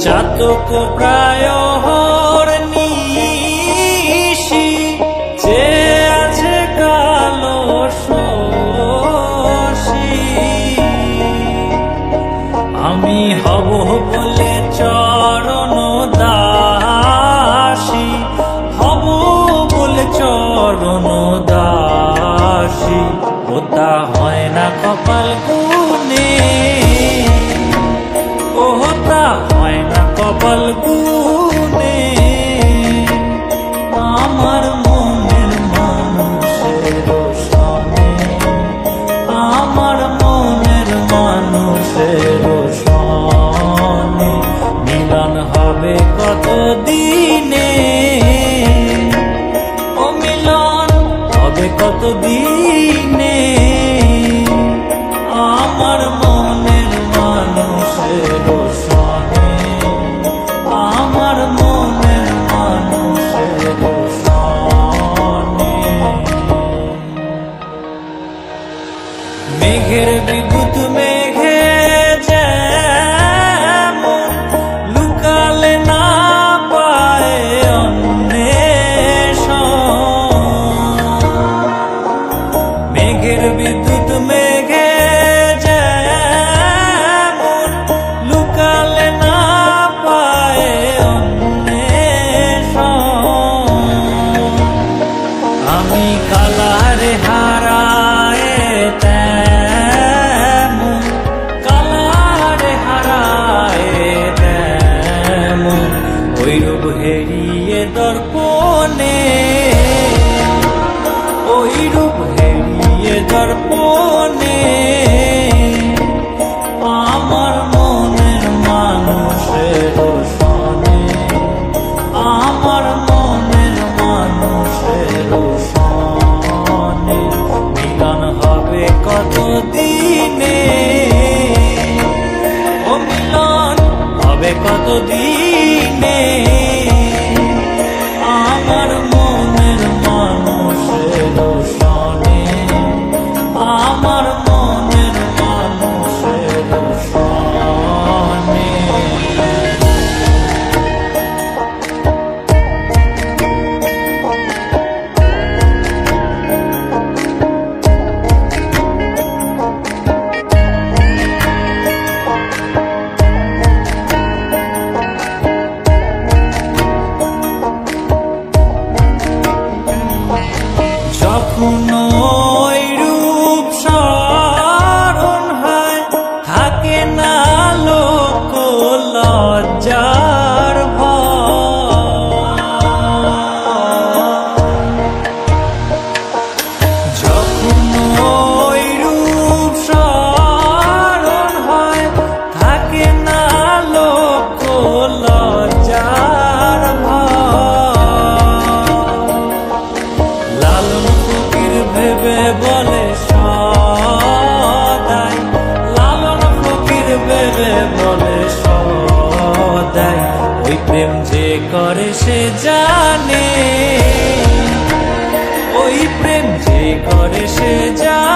চাতক প্রায় নিশি যে আছে কালো শশী, আমি হব বলে চরণ দাসী, হব বলে চরণ দাসী। ওটা হয় না কপাল গুনে, ওটা হয় না কপাল গুনে। আমার মনের মানুষের সনে, আমার মনের মানুষের সনে মিলন হবে কত দিনে, ও মিলন হবে কত দিনে। আমার মনের মানুষের সনে, আমার মনের মানুষের সনে। মেঘের বিদ্যুৎ মেঘে যেমন লুকালে না পায় অন্বেষণ, মেঘের বিদ্যুৎ মেঘে যেমন লুকালে না পায় অন্বেষণ। আমি কালারে হারায় তেমন, কালারে হারায় তেমন ওই রূপ হেরিয়ে দর্পণে, ওই রূপ হেরিয়ে দর্পণে। আমার মনের মানুষের সনে, আমার মনের মানুষের সনে মিলন হবে কত দিনে, ও মিলন হবে কত দিনে। আমার মনের মানুষের সনে, আমার মনের মানুষের সনে। যখন ওই রূপ স্মরণ হয় থাকে না লোক লজ্জার ভয়, যখন ওই রূপ স্মরণ হয় থাকে না লোক লজ্জার ভয়। লালন ফকির ভেবে বলে সদাই, লালন ফকির ভেবে বলে সদাই ওই প্রেম যে করে সে জানে, ওই প্রেম যে করে সে জানে।